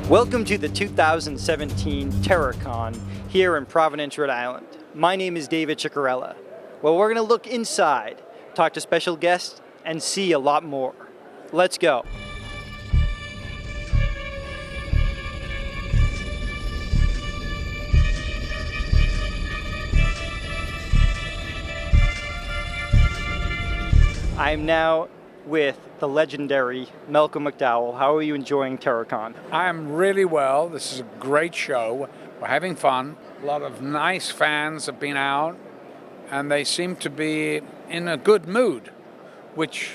Welcome to the 2017 TerrorCon here in Providence, Rhode Island. My name is David Ciccariella. Well, we're going to look inside, talk to special guests, and see a lot more. Let's go. I am now with the legendary Malcolm McDowell. How are you enjoying TerrorCon? I'm really well. This is a great show. We're having fun. A lot of nice fans have been out, and they seem to be in a good mood, which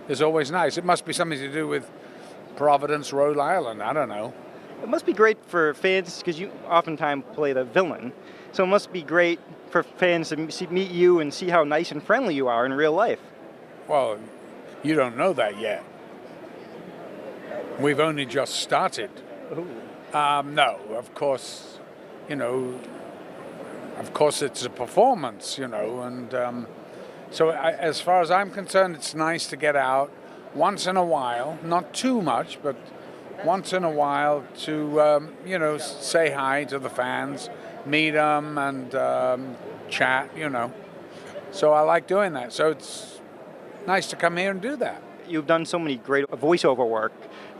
is always nice. It must be something to do with Providence, Rhode Island. I don't know. It must be great for fans because you oftentimes play the villain. So it must be great for fans to meet you and see how nice and friendly you are in real life. Well, you don't know that yet. We've only just started. No, of course, of course it's a performance, and so as far as I'm concerned, it's nice to get out once in a while, not too much, but once in a while to, say hi to the fans, meet them and chat, So I like doing that. So it's nice to come here and do that. You've done so many great voiceover work,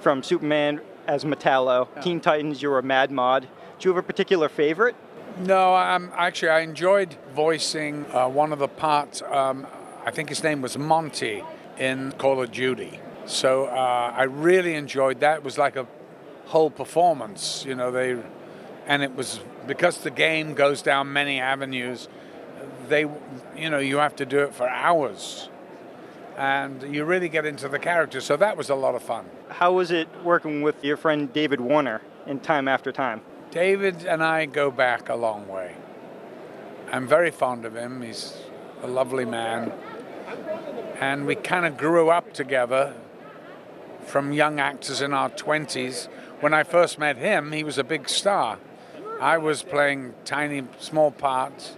from Superman as Metallo, Teen Titans, you were a Mad Mod. Do you have a particular favorite? No, I enjoyed voicing one of the parts. I think his name was Monty in Call of Duty. So I really enjoyed that. It was like a whole performance, and it was because the game goes down many avenues. You have to do it for hours. And you really get into the character, so that was a lot of fun. How was it working with your friend David Warner in Time After Time? David and I go back a long way. I'm very fond of him. He's a lovely man. And we kind of grew up together from young actors in our 20s. When I first met him, he was a big star. I was playing tiny, small parts.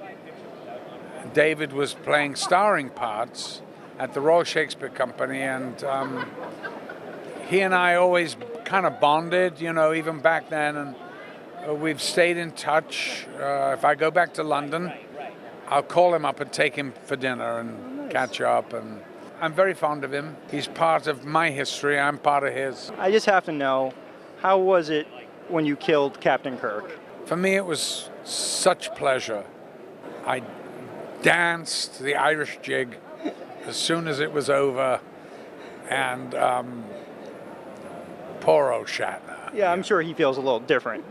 David was playing starring parts at the Royal Shakespeare Company, and he and I always kind of bonded, even back then, and we've stayed in touch. If I go back to London, I'll call him up and take him for dinner and catch up, and I'm very fond of him. He's part of my history, I'm part of his. I just have to know, how was it when you killed Captain Kirk? For me, it was such pleasure. I danced the Irish jig as soon as it was over, and poor old Shatner. Yeah, I'm sure he feels a little different.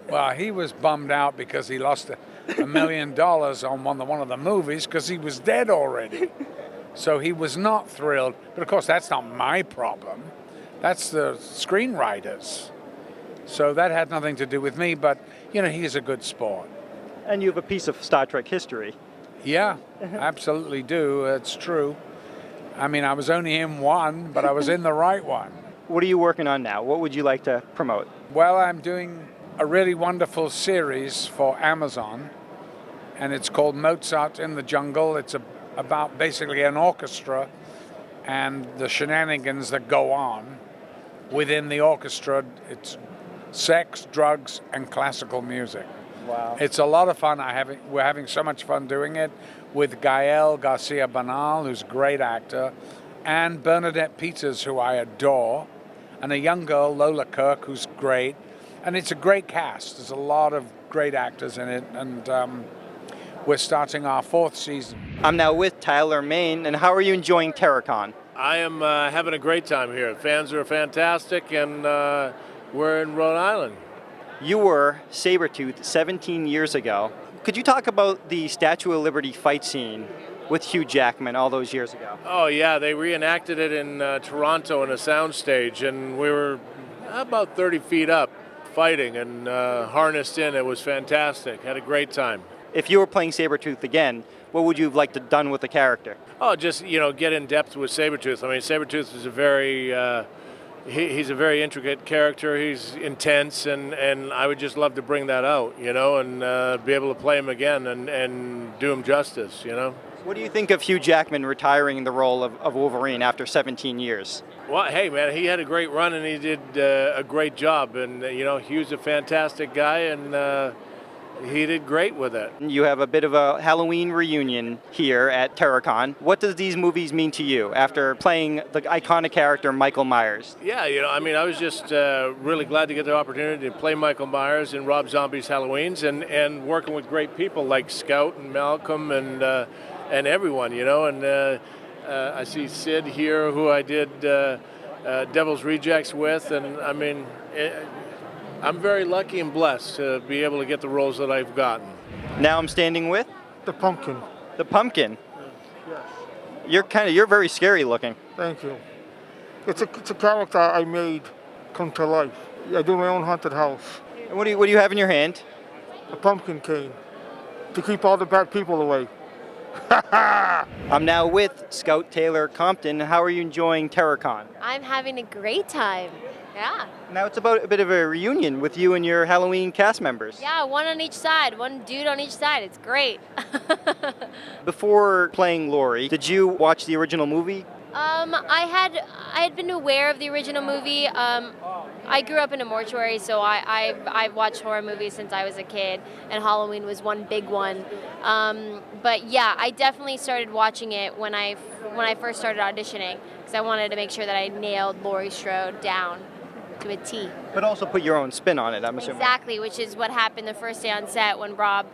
Well, he was bummed out because he lost $1 million on one of the movies because he was dead already. So he was not thrilled. But of course, that's not my problem. That's the screenwriters. So that had nothing to do with me, but, he's a good sport. And you have a piece of Star Trek history. Yeah, absolutely do. It's true. I mean, I was only in one, but I was in the right one. What are you working on now? What would you like to promote? Well, I'm doing a really wonderful series for Amazon, and it's called Mozart in the Jungle. It's about basically an orchestra and the shenanigans that go on within the orchestra. It's sex, drugs, and classical music. Wow. It's a lot of fun. We're having so much fun doing it with Gael Garcia Bernal, who's a great actor, and Bernadette Peters, who I adore, and a young girl, Lola Kirk, who's great. And it's a great cast. There's a lot of great actors in it, and we're starting our 4th season. I'm now with Tyler Main, and how are you enjoying TerrorCon? I am having a great time here. Fans are fantastic, and we're in Rhode Island. You were Sabretooth 17 years ago. Could you talk about the Statue of Liberty fight scene with Hugh Jackman all those years ago? Oh, yeah, they reenacted it in Toronto in a soundstage, and we were about 30 feet up fighting and harnessed in. It was fantastic. Had a great time. If you were playing Sabretooth again, what would you have liked to done with the character? Oh, just, get in depth with Sabretooth. I mean, Sabretooth is a very... He's a very intricate character. He's intense, and I would just love to bring that out, and be able to play him again and do him justice, What do you think of Hugh Jackman retiring the role of Wolverine after 17 years? Well, hey, man, he had a great run and he did a great job. And, Hugh's a fantastic guy and he did great with it. You have a bit of a Halloween reunion here at Terracon. What does these movies mean to you after playing the iconic character Michael Myers? Yeah, I was just really glad to get the opportunity to play Michael Myers in Rob Zombie's Halloweens and working with great people like Scout and Malcolm and everyone, and I see Sid here, who I did Devil's Rejects with, and I'm very lucky and blessed to be able to get the roles that I've gotten. Now I'm standing with The pumpkin. the pumpkin. Yes. You're very scary looking. Thank you. It's a character I made come to life. I do my own haunted house. And what do you have in your hand? A pumpkin cane to keep all the bad people away. I'm now with Scout Taylor-Compton. How are you enjoying Terracon? I'm having a great time. Yeah. Now it's about a bit of a reunion with you and your Halloween cast members. Yeah, one on each side, one dude on each side. It's great. Before playing Laurie, did you watch the original movie? I had been aware of the original movie. I grew up in a mortuary, so I've watched horror movies since I was a kid, and Halloween was one big one. But yeah, I definitely started watching it when I first started auditioning, because I wanted to make sure that I nailed Laurie Strode down to a T. But also put your own spin on it, I'm assuming. Exactly, which is what happened the first day on set when Rob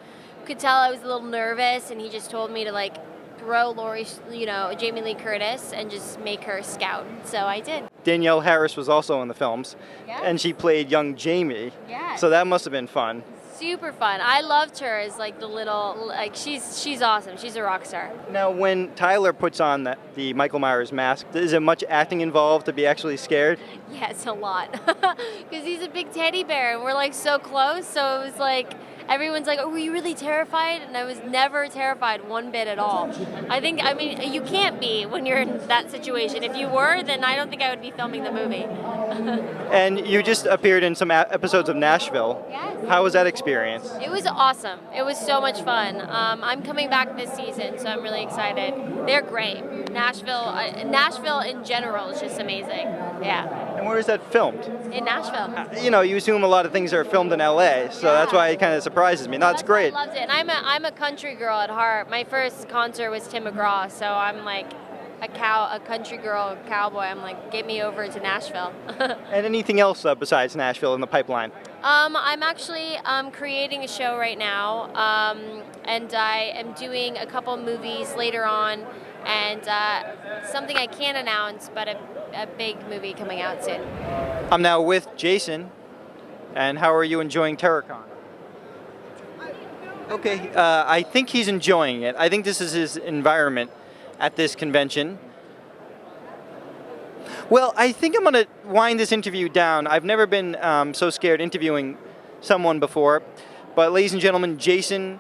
could tell I was a little nervous, and he just told me to throw Laurie, Jamie Lee Curtis, and just make her Scout. So I did. Danielle Harris was also in the films, Yeah. and she played young Jamie. Yeah. So that must have been fun. Super fun. I loved her as the little, she's awesome. She's a rock star. Now, when Tyler puts on the Michael Myers mask, is there much acting involved to be actually scared? Yeah, it's a lot. Because he's a big teddy bear, and we're so close, so it was everyone's oh, were you really terrified? And I was never terrified one bit at all. You can't be when you're in that situation. If you were, then I don't think I would be filming the movie. And you just appeared in some episodes of Nashville. Yes. How was that experience? It was awesome. It was so much fun. I'm coming back this season, so I'm really excited. They're great. Nashville in general is just amazing. Yeah. And where is that filmed? In Nashville. You assume a lot of things are filmed in LA, so that's why it kind of surprises me. No, it's great. I loved it. And I'm a country girl at heart. My first concert was Tim McGraw, so I'm a country girl, cowboy. I'm get me over to Nashville. And anything else besides Nashville in the pipeline? I'm actually creating a show right now, and I am doing a couple movies later on, and something I can't announce, but a big movie coming out soon. I'm now with Jason, and how are you enjoying Terracon? Okay, I think he's enjoying it. I think this is his environment at this convention. Well, I think I'm going to wind this interview down. I've never been so scared interviewing someone before. But ladies and gentlemen, Jason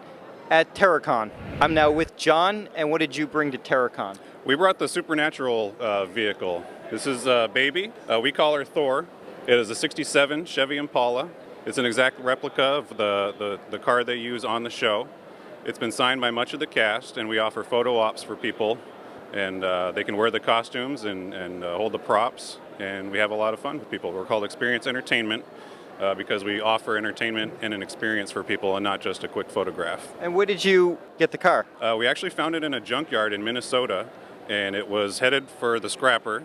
at Terracon. I'm now with John, and what did you bring to Terracon? We brought the supernatural vehicle. This is Baby. We call her Thor. It is a 67 Chevy Impala. It's an exact replica of the car they use on the show. It's been signed by much of the cast, and we offer photo ops for people. And they can wear the costumes and hold the props, and we have a lot of fun with people. We're called Experience Entertainment because we offer entertainment and an experience for people and not just a quick photograph. And where did you get the car? We actually found it in a junkyard in Minnesota, and it was headed for the scrapper,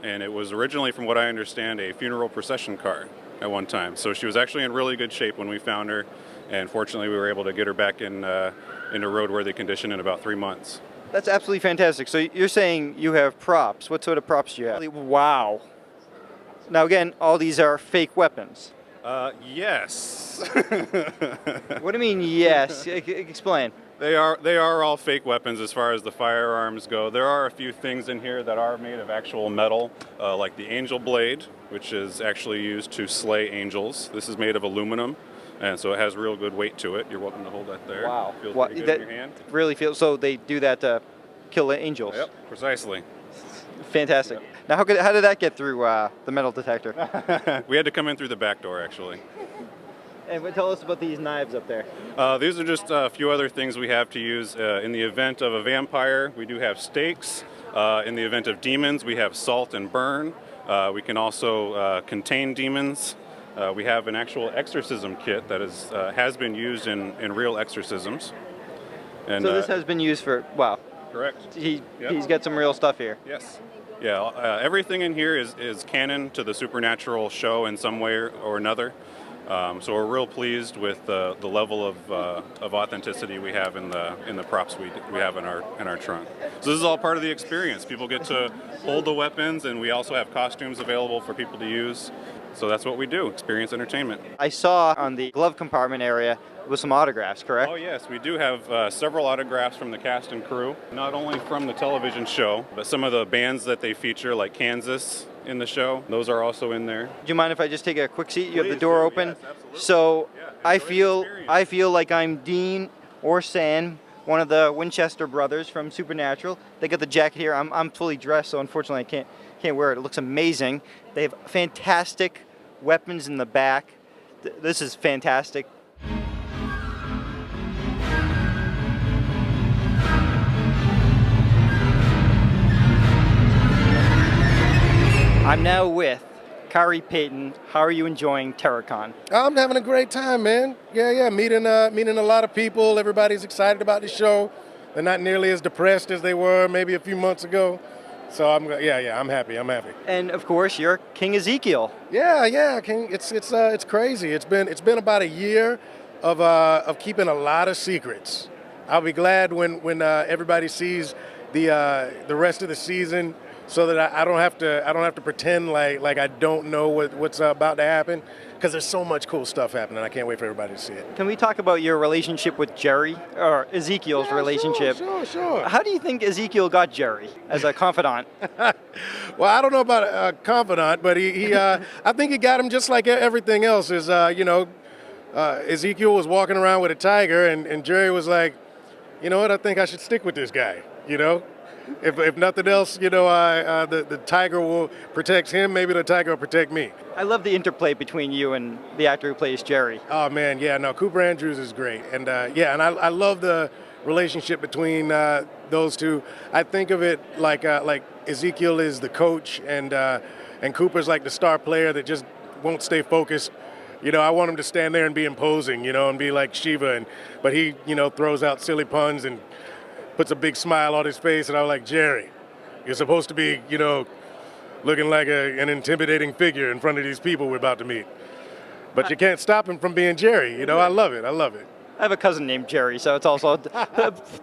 and it was originally, from what I understand, a funeral procession car at one time. So she was actually in really good shape when we found her, and fortunately we were able to get her back in a roadworthy condition in about 3 months. That's absolutely fantastic. So you're saying you have props. What sort of props do you have? Wow. Now again, all these are fake weapons. Yes. What do you mean, yes? Explain. They are all fake weapons as far as the firearms go. There are a few things in here that are made of actual metal, like the angel blade, which is actually used to slay angels. This is made of aluminum, and so it has real good weight to it. You're welcome to hold that there. Wow. Feels pretty good in your hand. Really feels, so they do that to kill the angels. Yep, precisely. Fantastic. Now, how did that get through the metal detector? We had to come in through the back door, actually. And tell us about these knives up there. These are just a few other things we have to use. In the event of a vampire, we do have stakes. In the event of demons, we have salt and burn. We can also contain demons. We have an actual exorcism kit that has been used in real exorcisms. And, So this has been used for, wow. Correct. He's Yep. got some real stuff here. Yes. Yeah, everything in here is canon to the supernatural show in some way or another. So we're real pleased with the level of authenticity we have in the props we have in our trunk. So this is all part of the experience. People get to hold the weapons, and we also have costumes available for people to use. So that's what we do, experience entertainment. I saw on the glove compartment area with some autographs, correct? Oh yes, we do have several autographs from the cast and crew, not only from the television show, but some of the bands that they feature, like Kansas in the show. Those are also in there. Do you mind if I just take a quick seat? You have the Please door do, open. yes, absolutely. So Yeah, I enjoy the feel experience. like I'm Dean or Sam, one of the Winchester brothers from Supernatural. They got the jacket here. I'm fully dressed, so unfortunately I can't wear it. It looks amazing. They have fantastic weapons in the back. This is fantastic. I'm now with Khary Payton. How are you enjoying TerraCon? I'm having a great time, man. Yeah, meeting a lot of people. Everybody's excited about the show. They're not nearly as depressed as they were maybe a few months ago. So I'm happy. And of course, you're King Ezekiel. Yeah, King. It's crazy. It's been about a year of keeping a lot of secrets. I'll be glad when everybody sees the rest of the season, so that I don't have to pretend like I don't know what's about to happen, because there's so much cool stuff happening. I can't wait for everybody to see it. Can we talk about your relationship with Jerry, or Ezekiel's relationship? Sure. How do you think Ezekiel got Jerry as a confidant? Well, I don't know about a confidant, but he I think he got him just like everything else. Ezekiel was walking around with a tiger, and Jerry was like, you know what? I think I should stick with this guy. If nothing else, the tiger protects him. Maybe the tiger will protect me. I love the interplay between you and the actor who plays Jerry. Oh man, yeah, no, Cooper Andrews is great, and I love the relationship between those two. I think of it like Ezekiel is the coach, and Cooper's like the star player that just won't stay focused. I want him to stand there and be imposing, and be like Shiva, but he, throws out silly puns and puts a big smile on his face, and I'm like, Jerry, you're supposed to be, looking like an intimidating figure in front of these people we're about to meet. But you can't stop him from being Jerry. I love it. I have a cousin named Jerry, so it's also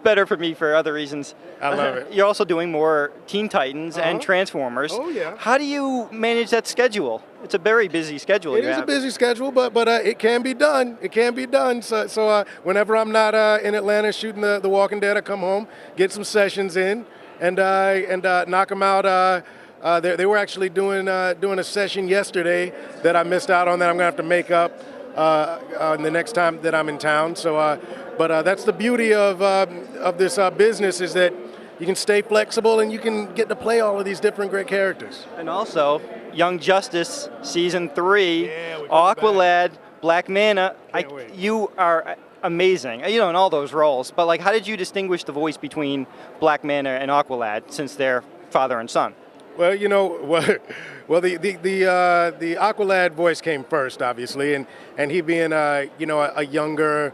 better for me for other reasons. I love it. You're also doing more Teen Titans and Transformers. Oh, yeah. How do you manage that schedule? It's a very busy schedule. It is a busy schedule, but it can be done. It can be done. So whenever I'm not in Atlanta shooting The Walking Dead, I come home, get some sessions in, and knock them out. They were actually doing a session yesterday that I missed out on, that I'm gonna have to make up the next time that I'm in town. So, but that's the beauty of this business, is that you can stay flexible and you can get to play all of these different great characters. And also, Young Justice Season 3, Yeah, we Aqualad, Black Manta. Can't wait. You are amazing, in all those roles. But how did you distinguish the voice between Black Manta and Aqualad, since they're father and son? Well, the Aqualad voice came first, obviously, and he being a younger,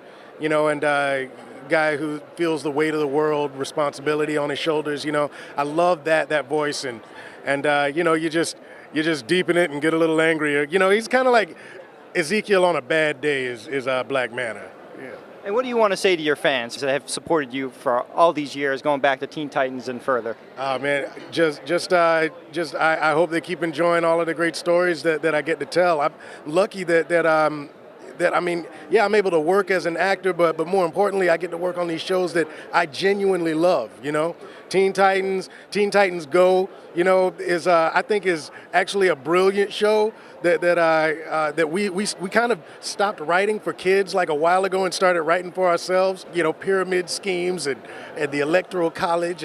guy who feels the weight of the world, responsibility on his shoulders. I love that voice, and you just deepen it and get a little angrier. He's kind of like Ezekiel on a bad day is Black Manta. Yeah. And what do you want to say to your fans that have supported you for all these years, going back to Teen Titans and further? Oh man, I hope they keep enjoying all of the great stories that I get to tell. I'm lucky that I'm able to work as an actor, but more importantly, I get to work on these shows that I genuinely love. Teen Titans Go, is I think is actually a brilliant show that we kind of stopped writing for kids like a while ago and started writing for ourselves. Pyramid schemes and the Electoral College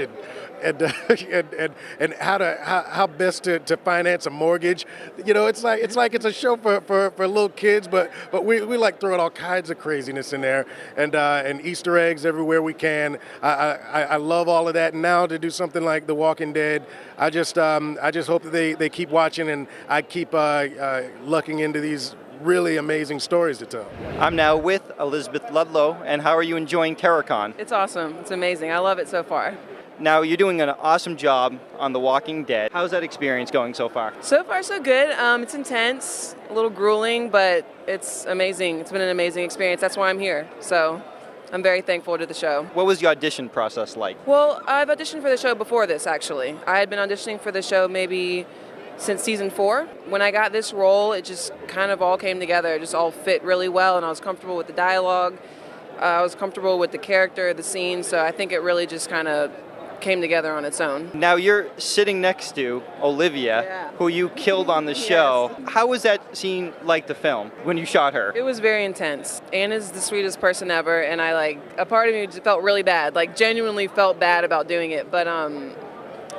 and how best to finance a mortgage. It's like it's a show for little kids, but we like throwing all kinds of craziness in there, and Easter eggs everywhere we can. I love all of that. And now to do something like The Walking Dead, I just hope that they keep watching, and I keep looking into these really amazing stories to tell. I'm now with Elizabeth Ludlow, and how are you enjoying TerraCon? It's awesome. It's amazing. I love it so far. Now, you're doing an awesome job on The Walking Dead. How's that experience going so far? So far, so good. It's intense, a little grueling, but it's amazing. It's been an amazing experience. That's why I'm here. So I'm very thankful to the show. What was the audition process like? Well, I've auditioned for the show before this, actually. I had been auditioning for the show maybe since season 4. When I got this role, it just kind of all came together. It just all fit really well, and I was comfortable with the dialogue. I was comfortable with the character, the scene, so I think it really just kind of came together on its own. Now, you're sitting next to Olivia, who you killed on the show. How was that scene like the film when you shot her? It was very intense. Anna's the sweetest person ever, and a part of me just felt really bad, like genuinely felt bad about doing it, but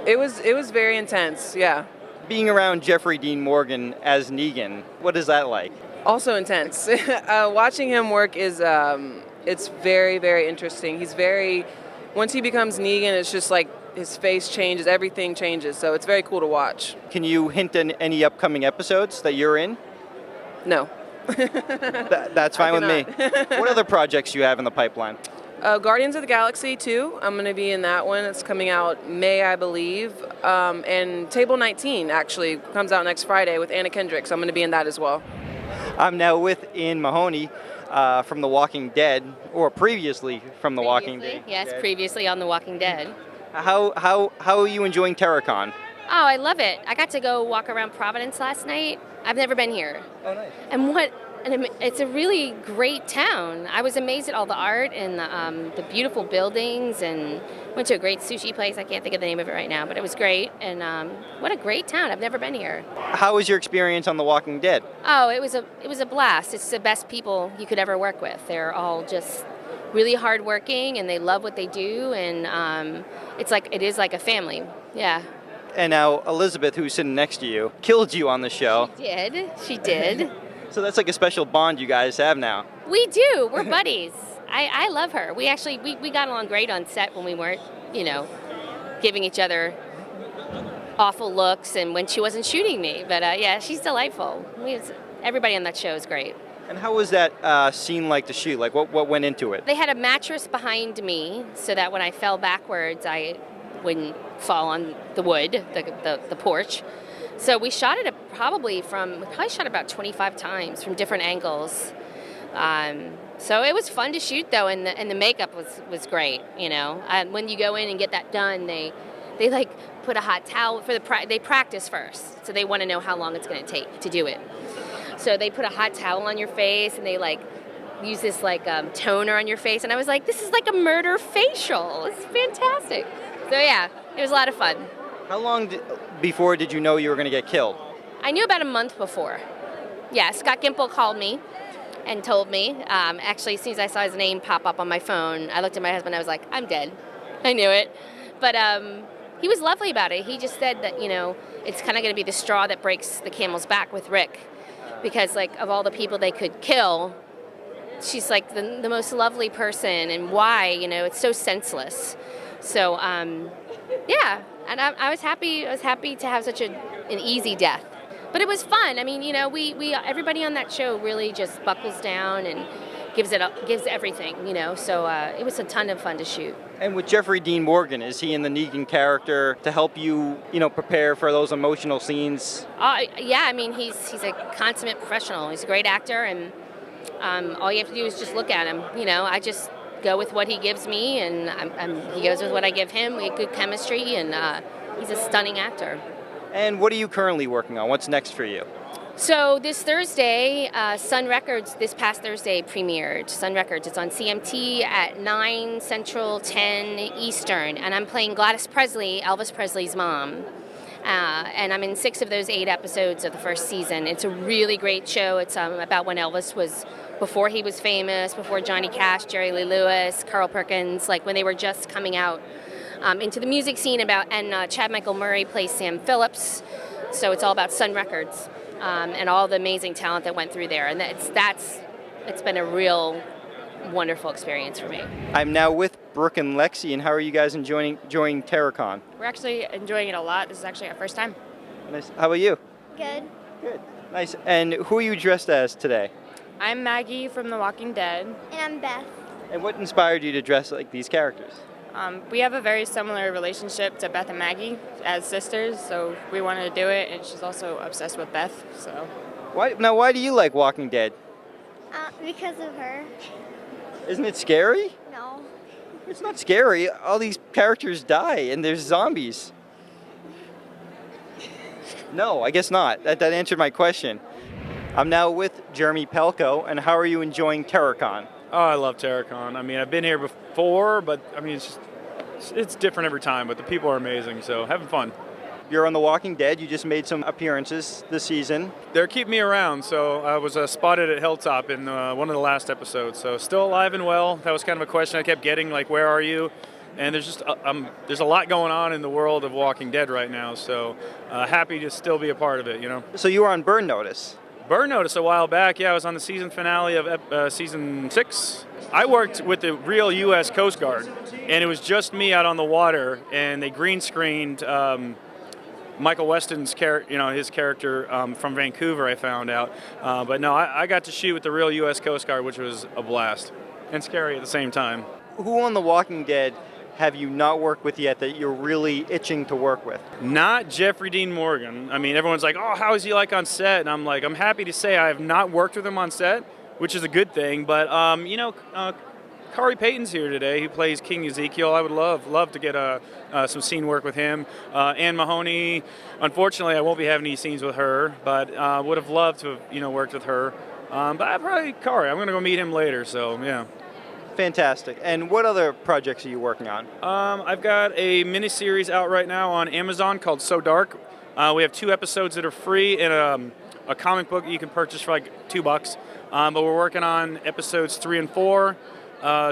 it was very intense, yeah. Being around Jeffrey Dean Morgan as Negan, what is that like? Also intense. Watching him work is, it's very, very interesting. Once he becomes Negan, it's just like his face changes, everything changes, so it's very cool to watch. Can you hint at any upcoming episodes that you're in? No. That's fine with me. What other projects do you have in the pipeline? Guardians of the Galaxy 2, I'm going to be in that one. It's coming out May, I believe. And Table 19 actually comes out next Friday with Anna Kendrick, so I'm going to be in that as well. I'm now with Ian Mahoney from The Walking Dead, or previously from The Walking Dead. Yes, previously on The Walking Dead. How are you enjoying TerraCon? Oh, I love it. I got to go walk around Providence last night. I've never been here. Oh, nice. And it's a really great town. I was amazed at all the art and the beautiful buildings, and went to a great sushi place. I can't think of the name of it right now, but it was great. And what a great town. I've never been here. How was your experience on The Walking Dead? Oh, it was a blast. It's the best people you could ever work with. They're all just really hardworking, and they love what they do, and it is like a family. Yeah. And now Elizabeth, who's sitting next to you, killed you on the show. She did. So that's like a special bond you guys have now. We do. We're buddies. I love her. We got along great on set when we weren't, giving each other awful looks and when she wasn't shooting me. But yeah, she's delightful. Everybody on that show is great. And how was that scene like to shoot? Like what went into it? They had a mattress behind me so that when I fell backwards, I wouldn't fall on the wood, the porch. So we shot it probably shot about 25 times from different angles. So it was fun to shoot though, and the makeup was great. When you go in and get that done, they like put a hot towel they practice first, so they want to know how long it's going to take to do it. So they put a hot towel on your face, and they like use this toner on your face, and I was like, this is like a murder facial. It's fantastic. So yeah, it was a lot of fun. How long before did you know you were going to get killed? I knew about a month before. Yeah, Scott Gimple called me and told me. Actually, as soon as I saw his name pop up on my phone, I looked at my husband, I was like, I'm dead. I knew it. But he was lovely about it. He just said that, it's kind of going to be the straw that breaks the camel's back with Rick. Because, of all the people they could kill, she's, the most lovely person. And why, it's so senseless. So, yeah. And I was happy to have such an easy death. But it was fun. I mean, we everybody on that show really just buckles down and gives everything, So it was a ton of fun to shoot. And with Jeffrey Dean Morgan, is he in the Negan character to help you, prepare for those emotional scenes? Yeah, I mean, he's a consummate professional. He's a great actor, and all you have to do is just look at him. I just go with what he gives me, and he goes with what I give him. We have good chemistry, and he's a stunning actor. And what are you currently working on? What's next for you? So this Thursday, Sun Records, this past Thursday, premiered. Sun Records, it's on CMT at 9 Central, 10 Eastern, and I'm playing Gladys Presley, Elvis Presley's mom. And I'm in 6 of those 8 episodes of the first season. It's a really great show. It's about when Elvis was, before he was famous, before Johnny Cash, Jerry Lee Lewis, Carl Perkins, when they were just coming out. into the music scene and Chad Michael Murray plays Sam Phillips. So it's all about Sun Records and all the amazing talent that went through there. And it's been a real wonderful experience for me. I'm now with Brooke and Lexi, and how are you guys enjoying Terracon? We're actually enjoying it a lot. This is actually our first time. Nice. How about you? Good. Good. Nice. And who are you dressed as today? I'm Maggie from The Walking Dead. And I'm Beth. And what inspired you to dress like these characters? We have a very similar relationship to Beth and Maggie as sisters, so we wanted to do it, and she's also obsessed with Beth, so. Why do you like Walking Dead? Because of her. Isn't it scary? No. It's not scary. All these characters die, and there's zombies. No, I guess not. That answered my question. I'm now with Jeremy Palko, and how are you enjoying Terracon? Oh, I love Terracon. I mean, I've been here before, but I mean, it's different every time, but the people are amazing, so having fun. You're on The Walking Dead. You just made some appearances this season. They're keeping me around, so I was spotted at Hilltop in one of the last episodes, so still alive and well. That was kind of a question I kept getting, like, where are you? And there's just there's a lot going on in the world of Walking Dead right now, so happy to still be a part of it, you know. So you were on Burn Notice. Burn Notice a while back, yeah, I was on the season finale of season 6. I worked with the real U.S. Coast Guard, and it was just me out on the water, and they green screened Michael Weston's his character from Vancouver, I found out. But no, I got to shoot with the real U.S. Coast Guard, which was a blast and scary at the same time. Who on The Walking Dead have you not worked with yet that you're really itching to work with? Not Jeffrey Dean Morgan. I mean, everyone's like, oh, how is he like on set? And I'm like, I'm happy to say I have not worked with him on set, which is a good thing. But, Khary Payton's here today. He plays King Ezekiel. I would love to get some scene work with him. Anne Mahoney, unfortunately, I won't be having any scenes with her, but would have loved to have, worked with her. But probably Khary. I'm going to go meet him later, so yeah. Fantastic. And what other projects are you working on? I've got a miniseries out right now on Amazon called So Dark. We have 2 episodes that are free and a comic book you can purchase for like $2. But we're working on episodes 3 and 4.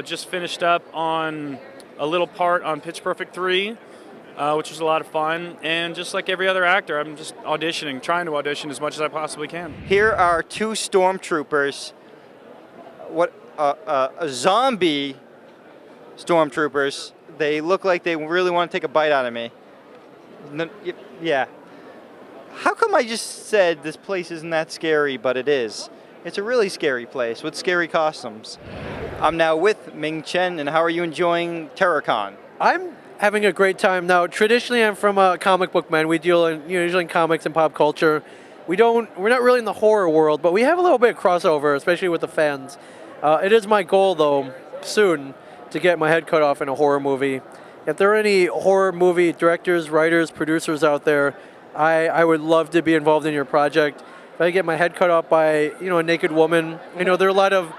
Just finished up on a little part on Pitch Perfect 3, which was a lot of fun. And just like every other actor, I'm just trying to audition as much as I possibly can. Here are 2 Stormtroopers. A zombie Stormtroopers. They look like they really want to take a bite out of me. Yeah. How come I just said this place isn't that scary, but it is? It's a really scary place with scary costumes. I'm now with Ming Chen, and how are you enjoying Terracon? I'm having a great time. Now, traditionally, I'm from a comic book man. We deal usually in comics and pop culture. We're not really in the horror world, but we have a little bit of crossover, especially with the fans. It is my goal, though, soon, to get my head cut off in a horror movie. If there are any horror movie directors, writers, producers out there, I would love to be involved in your project. If I get my head cut off by, a naked woman, there are a lot of...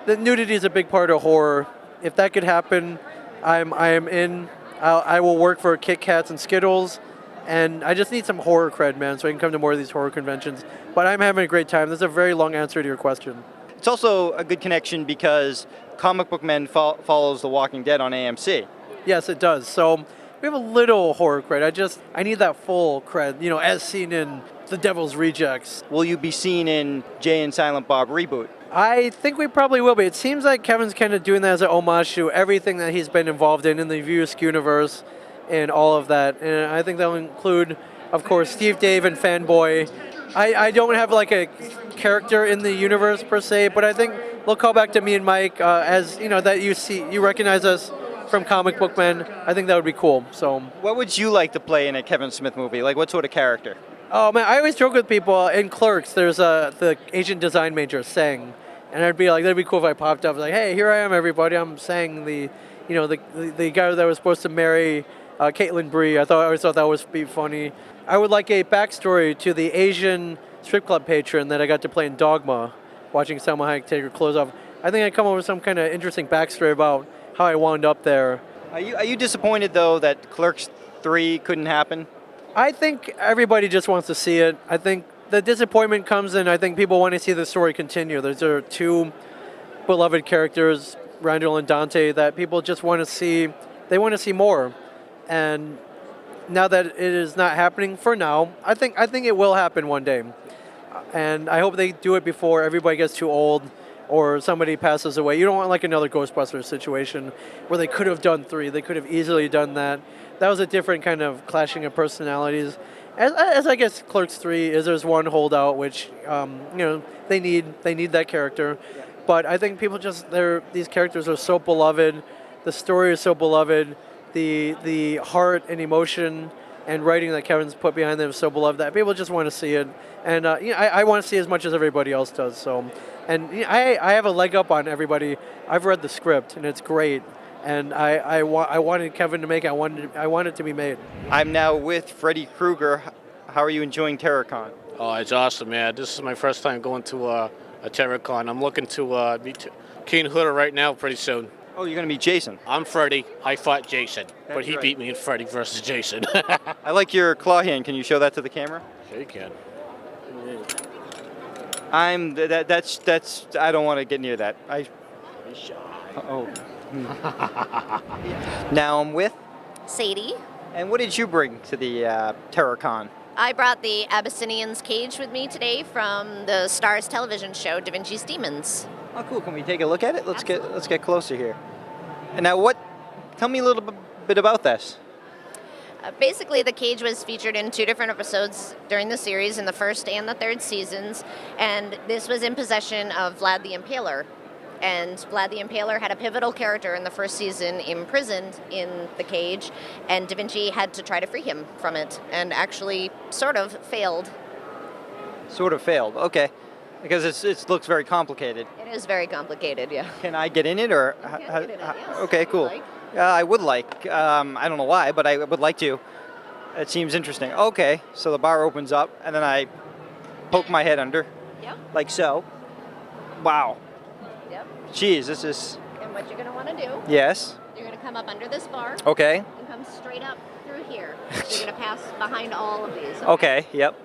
The nudity is a big part of horror. If that could happen, I am in. I will work for Kit Kats and Skittles, and I just need some horror cred, man, so I can come to more of these horror conventions. But I'm having a great time. This is a very long answer to your question. It's also a good connection because Comic Book Men follows The Walking Dead on AMC. Yes, it does. So we have a little horror cred. I need that full cred, as seen in The Devil's Rejects. Will you be seen in Jay and Silent Bob reboot? I think we probably will be. It seems like Kevin's kind of doing that as an homage to everything that he's been involved in the View Askew universe and all of that. And I think that will include, of course, Steve Dave and Fanboy. I don't have like a character in the universe per se, but I think we'll call back to me and Mike as that you recognize us from Comic Book Men. I think that would be cool. So, what would you like to play in a Kevin Smith movie? Like, what sort of character? Oh man, I always joke with people in Clerks. There's the Asian design major Sang, and I'd be like, that'd be cool if I popped up like, hey, here I am, everybody. I'm Sang, the guy that was supposed to marry Caitlin Bree. I always thought that would be funny. I would like a backstory to the Asian strip club patron that I got to play in Dogma, watching Salma Hayek take her clothes off. I think I come up with some kind of interesting backstory about how I wound up there. Are you disappointed though that Clerks 3 couldn't happen? I think everybody just wants to see it. I think the disappointment comes in, I think people want to see the story continue. There are 2 beloved characters, Randall and Dante, that people just want to see. They want to see more. and now that it is not happening for now, I think it will happen one day, and I hope they do it before everybody gets too old or somebody passes away. You don't want like another Ghostbusters situation where they could have done 3. They could have easily done that. That was a different kind of clashing of personalities. As I guess Clerks 3 is, there's one holdout, which they need that character, but I think people these characters are so beloved, the story is so beloved, the heart and emotion and writing that Kevin's put behind them is so beloved that people just want to see it, and I want to see as much as everybody else does. So, and I have a leg up on everybody. I've read the script and it's great. And I wanted Kevin to make it. I wanted it to be made. I'm now with Freddy Krueger. How are you enjoying TerraCon? Oh, it's awesome, man. This is my first time going to a TerraCon. I'm looking to meet Keen Hooder right now pretty soon. Oh, you're going to meet Jason. I'm Freddy. I fought Jason, but That's he right. beat me in Freddy versus Jason. I like your claw hand. Can you show that to the camera? Sure you can. That's I don't want to get near that. Oh. Now I'm with Sadie. And what did you bring to the TerraCon? I brought the Abyssinian's cage with me today from the Stars television show Da Vinci's Demons. Oh, cool. Can we take a look at it? Let's get closer here. And now tell me a little bit about this. Basically, the cage was featured in 2 different episodes during the series, in the 1st and the 3rd seasons, and this was in possession of Vlad the Impaler. And Vlad the Impaler had a pivotal character in the 1st season imprisoned in the cage, and Da Vinci had to try to free him from it, and actually sort of failed. Sort of failed. Okay. Because it looks very complicated. It is very complicated, yeah. Can I get in it, or? You can get in it, yes, okay, cool. like. I would like. I don't know why, but I would like to. It seems interesting. Okay, so the bar opens up, and then I poke my head under. Yep. Like so. Wow. Yep. Jeez, this is. And what you're going to want to do, Yes. you're going to come up under this bar. Okay. And come straight up through here. You're going to pass behind all of these. Okay. Yep.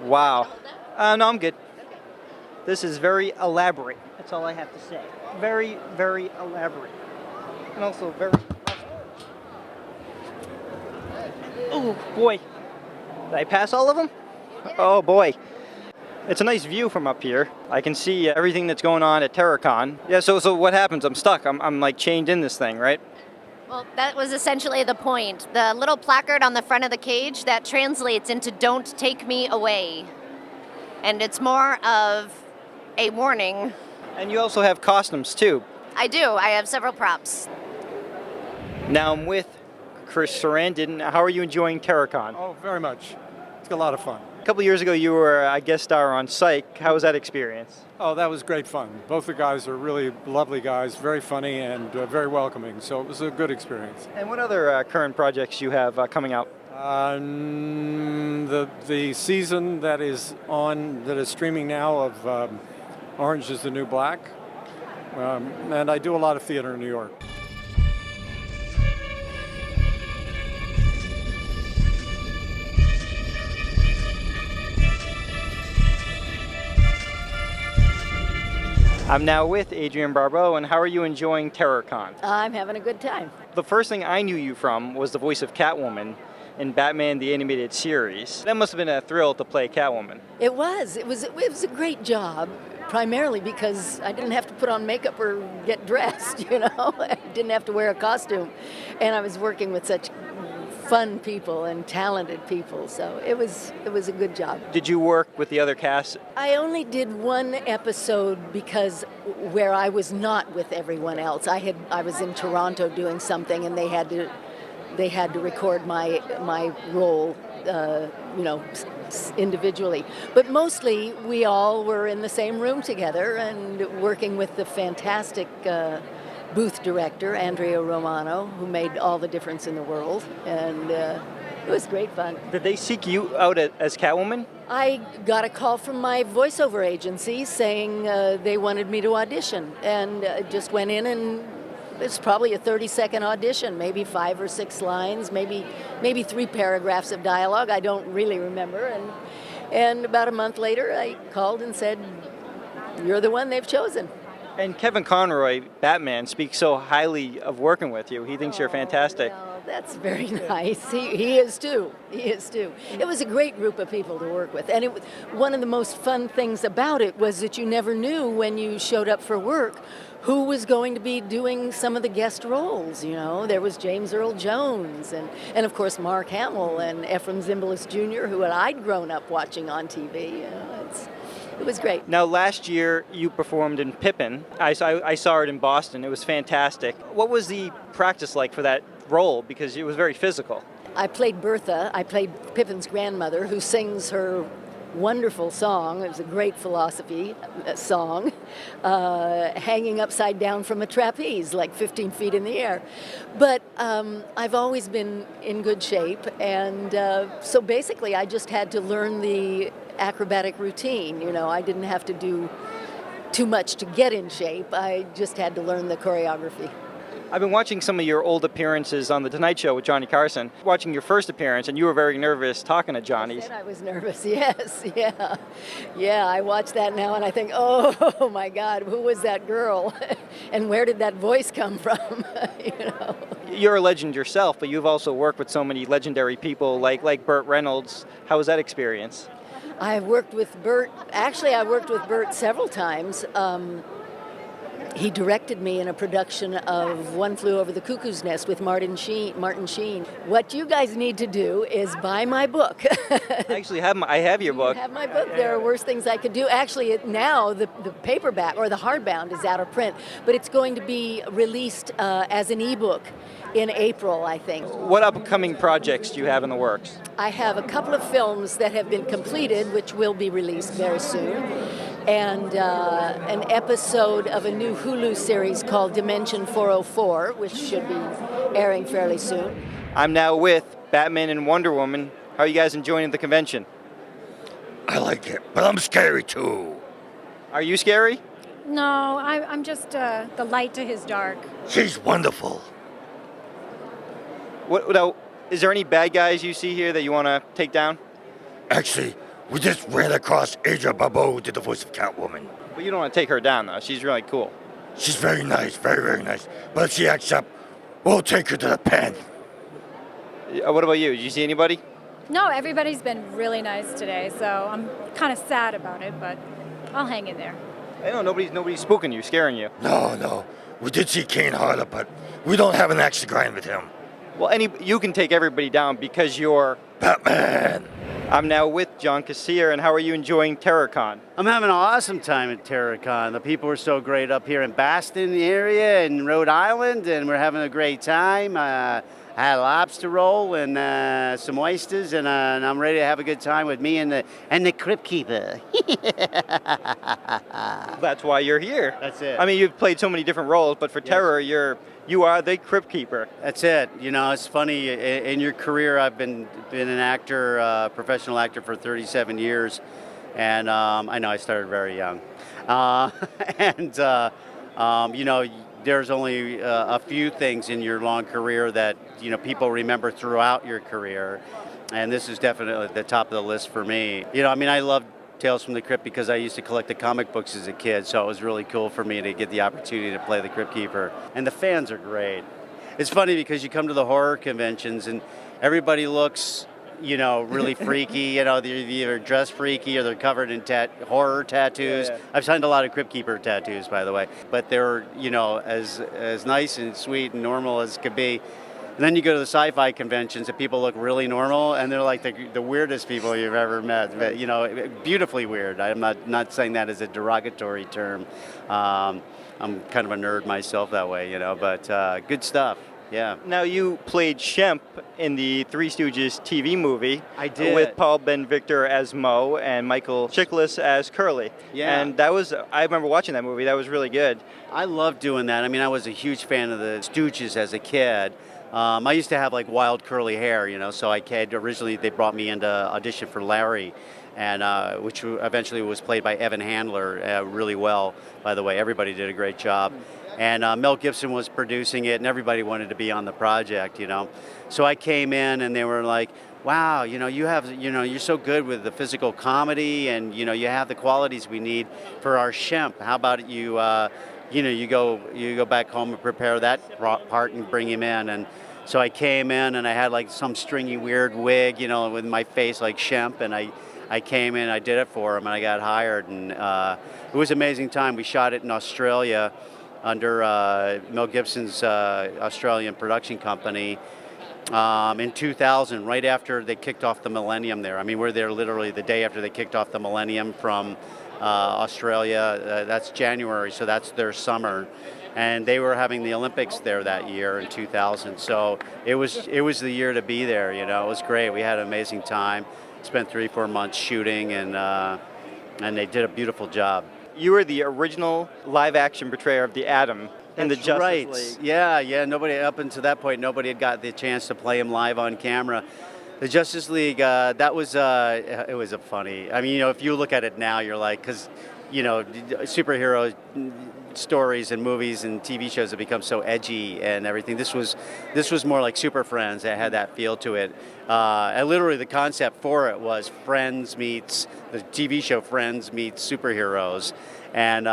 Wow. No, I'm good. Okay. This is very elaborate. That's all I have to say. Very, very elaborate. And also very. Oh boy. Did I pass all of them? Oh boy. It's a nice view from up here. I can see everything that's going on at TerraCon. Yeah, so what happens? I'm stuck. I'm like chained in this thing, right? Well, that was essentially the point. The little placard on the front of the cage, that translates into "Don't take me away." And it's more of a warning. And you also have costumes too. I do. I have several props. Now I'm with Chris Sarandon. How are you enjoying TerraCon? Oh, very much. It's a lot of fun. A couple years ago, you were a guest star on Psych. How was that experience? Oh, that was great fun. Both the guys are really lovely guys, very funny and very welcoming. So it was a good experience. And what other current projects you have coming out? The season that is streaming now of Orange is the New Black, and I do a lot of theater in New York. I'm now with Adrienne Barbeau, and how are you enjoying TerraCon? I'm having a good time. The first thing I knew you from was the voice of Catwoman in Batman the Animated Series. That must have been a thrill to play Catwoman. It was a great job, primarily because I didn't have to put on makeup or get dressed, you know. I didn't have to wear a costume. And I was working with such fun people and talented people, so it was a good job. Did you work with the other cast? I only did one episode because where I was not with everyone else. I was in Toronto doing something, and they had to record my role, individually. But mostly we all were in the same room together and working with the fantastic booth director, Andrea Romano, who made all the difference in the world, and it was great fun. Did they seek you out as Catwoman? I got a call from my voiceover agency saying they wanted me to audition, and just went in, and it's probably a 30-second audition, maybe 5 or 6 lines, maybe 3 paragraphs of dialogue. I don't really remember, and about a month later I called and said, "You're the one they've chosen." And Kevin Conroy, Batman, speaks so highly of working with you. He thinks you're fantastic. No, That's very nice. He is too. He is too. It was a great group of people to work with. And one of the most fun things about it was that you never knew when you showed up for work who was going to be doing some of the guest roles, you know. There was James Earl Jones and of course Mark Hamill and Ephraim Zimbalist Jr., who I'd grown up watching on TV. You know, it was great. Now, last year you performed in Pippin. I saw it in Boston. It was fantastic. What was the practice like for that role? Because it was very physical. I played Bertha. I played Pippin's grandmother, who sings her wonderful song. It was a great philosophy song, hanging upside down from a trapeze, like 15 feet in the air. But I've always been in good shape, and so basically I just had to learn the acrobatic routine. You know, I didn't have to do too much to get in shape. I just had to learn the choreography. I've been watching some of your old appearances on The Tonight Show with Johnny Carson. Watching your first appearance, and you were very nervous talking to Johnny. I said I was nervous, yes, yeah. Yeah, I watch that now and I think, oh my God, who was that girl? And where did that voice come from? You know. You're a legend yourself, but you've also worked with so many legendary people like Burt Reynolds. How was that experience? I've worked with Burt. Actually, I worked with Burt several times. He directed me in a production of One Flew Over the Cuckoo's Nest with Martin Sheen. What you guys need to do is buy my book. I actually have your book. You have my book. There are worse things I could do. Actually, now the paperback or the hardbound is out of print, but it's going to be released as an ebook in April, I think. What upcoming projects do you have in the works? I have a couple of films that have been completed, which will be released very soon, and an episode of a new Hulu series called Dimension 404, which should be airing fairly soon. I'm now with Batman and Wonder Woman. How are you guys enjoying the convention? I like it, but I'm scary too. Are you scary? No, I'm just the light to his dark. She's wonderful. Now, is there any bad guys you see here that you want to take down? Actually, we just ran across Adrienne Barbeau, who did the voice of Catwoman. But you don't want to take her down, though. She's really cool. She's very nice, very, very nice. But if she acts up, we'll take her to the pen. What about you? Did you see anybody? No, everybody's been really nice today, so I'm kind of sad about it, but I'll hang in there. I know nobody's spooking you, scaring you. No. We did see Kane Harder, but we don't have an axe to grind with him. Well, you can take everybody down because you're Batman. I'm now with John Kassir, and how are you enjoying Terrorcon? I'm having an awesome time at Terrorcon. The people are so great up here in Boston area and Rhode Island, and we're having a great time. I had a lobster roll and some oysters, and I'm ready to have a good time with me and the Crypt Keeper. That's why you're here. That's it. I mean, you've played so many different roles, but for Terror, you are the Crypt Keeper. That's it. You know, it's funny. In your career, I've been an actor, professional actor for 37 years, and I know I started very young. You know, there's only a few things in your long career that, you know, people remember throughout your career, and this is definitely the top of the list for me. You know, I mean, I love Tales from the Crypt because I used to collect the comic books as a kid, so it was really cool for me to get the opportunity to play the Crypt Keeper. And the fans are great. It's funny because you come to the horror conventions and everybody looks, you know, really freaky. You know, they're either dressed freaky or they're covered in horror tattoos. Yeah. I've signed a lot of Crypt Keeper tattoos, by the way, but they're, you know, as nice and sweet and normal as could be. And then you go to the sci-fi conventions and people look really normal and they're like the weirdest people you've ever met. But, you know, beautifully weird. I'm not saying that as a derogatory term. I'm kind of a nerd myself that way, you know, but good stuff. Yeah. Now, you played Shemp in the Three Stooges TV movie. I did. With Paul Ben-Victor as Moe and Michael Chiklis as Curly. Yeah. And I remember watching that movie. That was really good. I love doing that. I mean, I was a huge fan of the Stooges as a kid. I used to have like wild curly hair, you know, so originally they brought me in to audition for Larry, and which eventually was played by Evan Handler really well, by the way. Everybody did a great job. And Mel Gibson was producing it, and everybody wanted to be on the project, you know. So I came in, and they were like, wow, you know, you're so good with the physical comedy, and, you know, you have the qualities we need for our Shemp. How about you, you know, you go back home and prepare that part and bring him in. And So I came in and I had like some stringy weird wig, you know, with my face like Shemp, and I came in, I did it for him, and I got hired, and it was an amazing time. We shot it in Australia under Mel Gibson's Australian production company in 2000, right after they kicked off the millennium there. I mean, we're there literally the day after they kicked off the millennium from Australia. That's January, so that's their summer. And they were having the Olympics there that year in 2000. So it was the year to be there, you know. It was great. We had an amazing time. Spent 3-4 months shooting, and they did a beautiful job. You were the original live-action portrayer of the Atom in the Justice League. Yeah. Nobody up until that point, nobody had got the chance to play him live on camera. The Justice League, that was it was a funny. I mean, you know, if you look at it now, you're like, because you know, superhero stories and movies and TV shows have become so edgy and everything. This was more like Super Friends. That had that feel to it. And literally, the concept for it was Friends meets the TV show Friends meets superheroes, and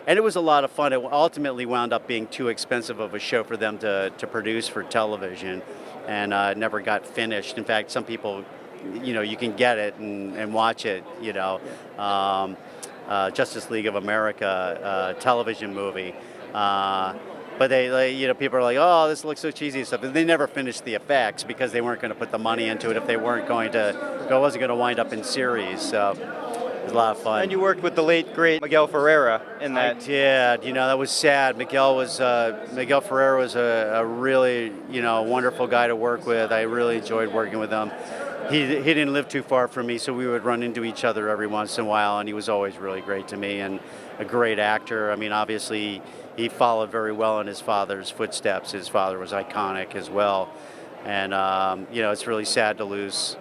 it was a lot of fun. It ultimately wound up being too expensive of a show for them to produce for television, and it never got finished. In fact, some people, you know, you can get it and watch it, you know. Justice League of America television movie. But they, you know, people are like, oh, this looks so cheesy and stuff. And they never finished the effects because they weren't going to put the money into it if they weren't going to, it wasn't going to wind up in series. So it was a lot of fun. And you worked with the late, great Miguel Ferreira in that. I did. You know, that was sad. Miguel Ferreira was a really, you know, wonderful guy to work with. I really enjoyed working with him. He didn't live too far from me, so we would run into each other every once in a while, and he was always really great to me and a great actor. I mean, obviously, he followed very well in his father's footsteps. His father was iconic as well. And, you know, it's really sad to lose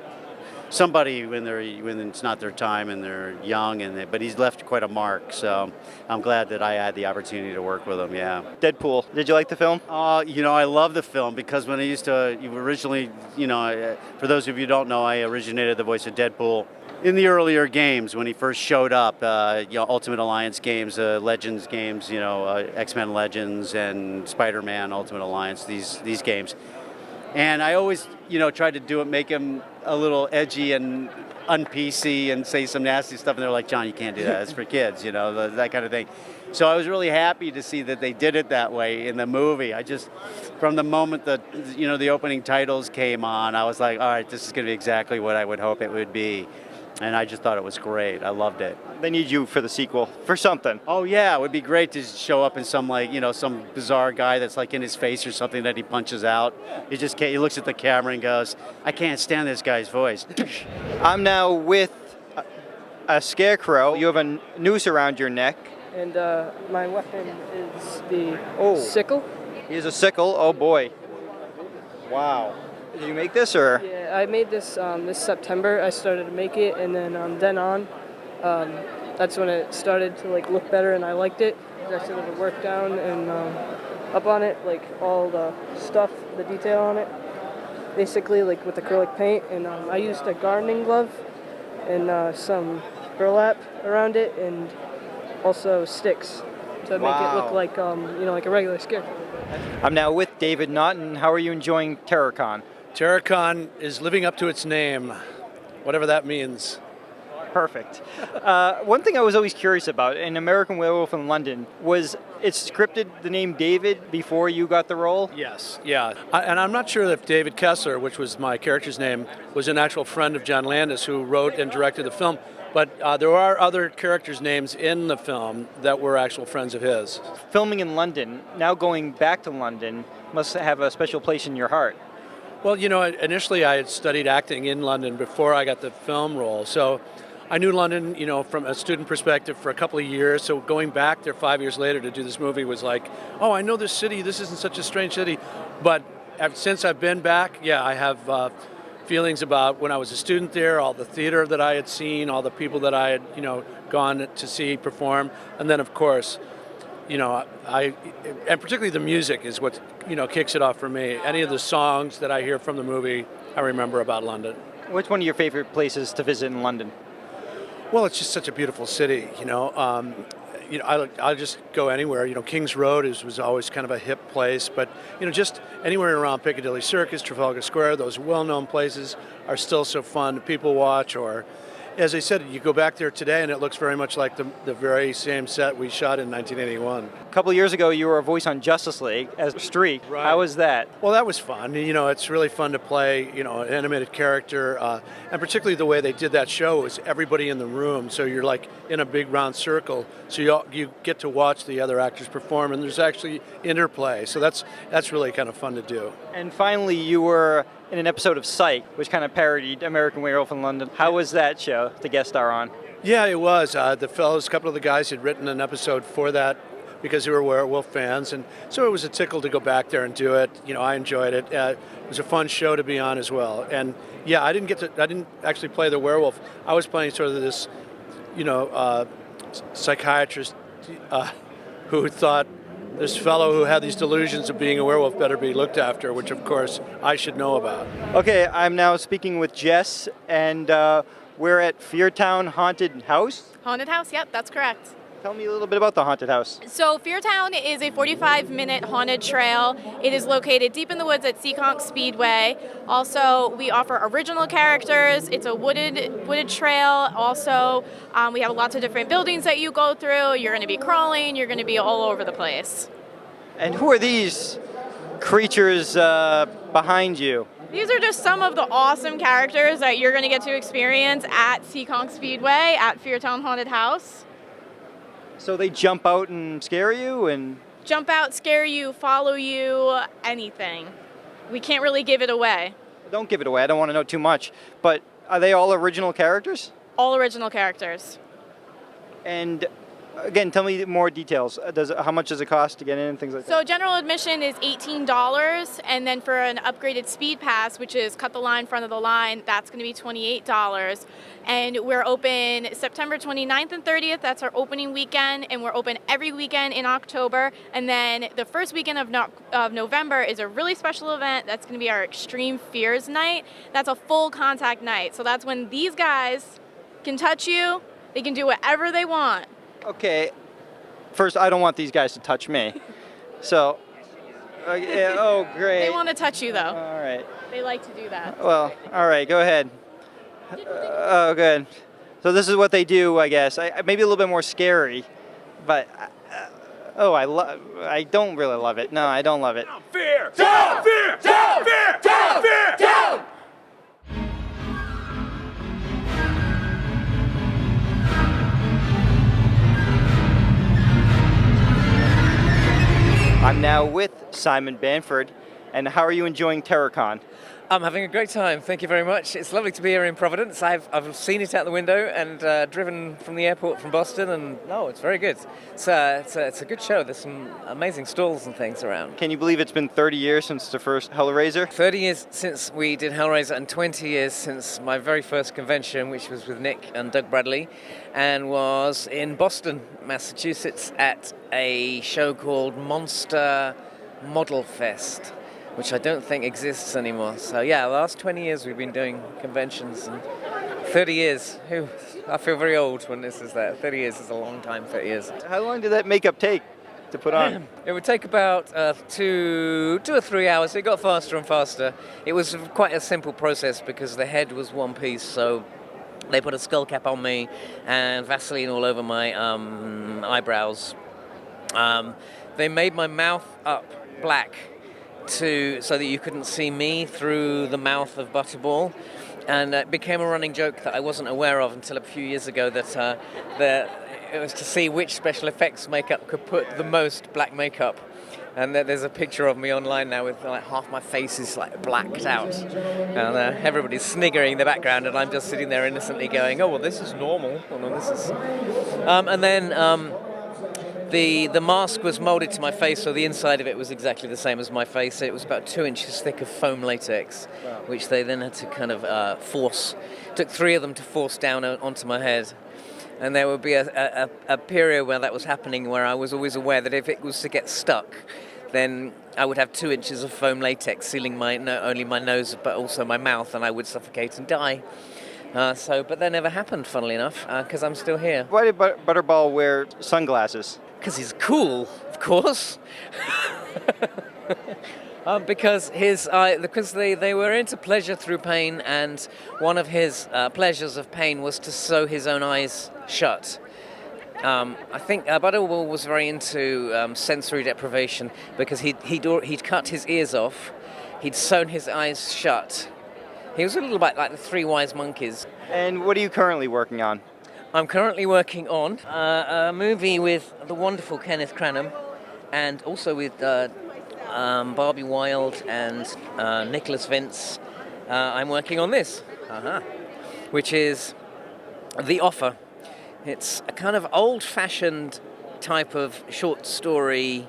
somebody when it's not their time and they're young, but he's left quite a mark. So I'm glad that I had the opportunity to work with him. Yeah. Deadpool. Did you like the film? You know, I love the film because when you originally, you know, for those of you who don't know, I originated the voice of Deadpool in the earlier games when he first showed up. You know, Ultimate Alliance games, Legends games, you know, X-Men Legends and Spider-Man Ultimate Alliance. These games. And I always, you know, tried to make him a little edgy and un-PC and say some nasty stuff. And they're like, John, you can't do that. It's for kids, you know, that kind of thing. So I was really happy to see that they did it that way in the movie. From the moment that, you know, the opening titles came on, I was like, all right, this is going to be exactly what I would hope it would be. And I just thought it was great. I loved it. They need you for the sequel, for something. Oh yeah, it would be great to show up in some, like, you know, some bizarre guy that's like in his face or something that he punches out. He looks at the camera and goes, I can't stand this guy's voice. I'm now with a scarecrow. You have a noose around your neck. And my weapon is the sickle. He has a sickle. Oh boy. Wow. Did you make this, or? Yeah, I made this this September. I started to make it, and then that's when it started to like look better, and I liked it. I started to work down and up on it, like all the stuff, the detail on it, basically like with acrylic paint. And I used a gardening glove and some burlap around it, and also sticks to make it look like you know, like a regular scarecrow. I'm now with David Naughton. How are you enjoying Terrorcon? Terrorcon is living up to its name, whatever that means. Perfect. One thing I was always curious about in American Werewolf in London was it's scripted the name David before you got the role? Yes, yeah. And I'm not sure if David Kassir, which was my character's name, was an actual friend of John Landis who wrote and directed the film. But there are other characters' names in the film that were actual friends of his. Filming in London, now going back to London, must have a special place in your heart. Well, you know, initially I had studied acting in London before I got the film role. So I knew London, you know, from a student perspective for a couple of years. So going back there 5 years later to do this movie was like, oh, I know this city. This isn't such a strange city. But since I've been back, yeah, I have feelings about when I was a student there, all the theater that I had seen, all the people that I had, you know, gone to see perform. And then, of course, you know, and particularly the music is what, you know, kicks it off for me. Any of the songs that I hear from the movie, I remember about London. What's one of your favorite places to visit in London? Well, it's just such a beautiful city, you know. I'll just go anywhere. You know, Kings Road was always kind of a hip place, but you know, just anywhere around Piccadilly Circus, Trafalgar Square, those well-known places are still so fun to people watch. Or, as I said, you go back there today and it looks very much like the very same set we shot in 1981. A couple of years ago, you were a voice on Justice League as Streak. Right. How was that? Well, that was fun. You know, it's really fun to play, you know, an animated character, and particularly the way they did that show was everybody in the room, so you're like in a big round circle, so you get to watch the other actors perform, and there's actually interplay, so that's really kind of fun to do. And finally, you were in an episode of Psych, which kind of parodied American Werewolf in London. How was that show to guest star on? Yeah, it was. The fellows, a couple of the guys had written an episode for that because they were Werewolf fans, and so it was a tickle to go back there and do it. You know, I enjoyed it. It was a fun show to be on as well. And yeah, I didn't actually play the werewolf. I was playing sort of this, you know, psychiatrist who thought this fellow who had these delusions of being a werewolf better be looked after, which of course I should know about. Okay, I'm now speaking with Jess, and we're at Feartown Haunted House. Haunted House, yep, that's correct. Tell me a little bit about the haunted house. So Feartown is a 45-minute haunted trail. It is located deep in the woods at Seekonk Speedway. Also, we offer original characters. It's a wooded trail. Also, we have lots of different buildings that you go through. You're going to be crawling. You're going to be all over the place. And who are these creatures behind you? These are just some of the awesome characters that you're going to get to experience at Seekonk Speedway at Feartown Haunted House. So they jump out and scare you and... Jump out, scare you, follow you, anything. We can't really give it away. Don't give it away, I don't want to know too much. But are they all original characters? All original characters. And again, tell me more details. How much does it cost to get in and things like that? So general admission is $18, and then for an upgraded speed pass, which is cut the line, front of the line, that's going to be $28. And we're open September 29th and 30th. That's our opening weekend, and we're open every weekend in October. And then the first weekend of November is a really special event. That's going to be our Extreme Fears Night. That's a full contact night. So that's when these guys can touch you. They can do whatever they want. Okay, first, I don't want these guys to touch me. So, oh, great. They want to touch you, though. All right. They like to do that. Well, all right, go ahead. Oh, good. So this is what they do, I guess. Maybe a little bit more scary, but I don't really love it. No, I don't love it. Fear! Down! Fear! Down! Fear! Down! Fear! Down! I'm now with Simon Bamford, and how are you enjoying TerrorCon? I'm having a great time. Thank you very much. It's lovely to be here in Providence. I've seen it out the window and driven from the airport from Boston, and no, it's very good. It's a good show. There's some amazing stalls and things around. Can you believe it's been 30 years since the first Hellraiser? 30 years since we did Hellraiser, and 20 years since my very first convention, which was with Nick and Doug Bradley, and was in Boston, Massachusetts, at a show called Monster Model Fest, which I don't think exists anymore. So yeah, the last 20 years we've been doing conventions, and 30 years, I feel very old when this is there. 30 years is a long time, 30 years. How long did that makeup take to put on? It would take about 2 or 3 hours. It got faster and faster. It was quite a simple process because the head was one piece, so they put a skull cap on me and Vaseline all over my eyebrows. They made my mouth up black so that you couldn't see me through the mouth of Butterball, and it became a running joke that I wasn't aware of until a few years ago that it was to see which special effects makeup could put the most black makeup. And there's a picture of me online now with like half my face is like blacked out, and everybody's sniggering in the background, and I'm just sitting there innocently going, "Oh well, this is normal." Oh, no, this is. And then the mask was molded to my face, so the inside of it was exactly the same as my face. It was about 2 inches thick of foam latex, which they then had to kind of force. It took 3 of them to force down onto my head. And there would be a period where that was happening where I was always aware that if it was to get stuck, then I would have 2 inches of foam latex sealing not only my nose but also my mouth, and I would suffocate and die. But that never happened, funnily enough, because I'm still here. Why did Butterball wear sunglasses? Because he's cool, of course. Because they were into pleasure through pain, and one of his pleasures of pain was to sew his own eyes shut. I think Butterball was very into sensory deprivation because he'd cut his ears off, he'd sewn his eyes shut. He was a little bit like the Three Wise Monkeys. And what are you currently working on? I'm currently working on a movie with the wonderful Kenneth Cranham, and also with Barbie Wilde and Nicholas Vince. I'm working on this, which is The Offer. It's a kind of old-fashioned type of short story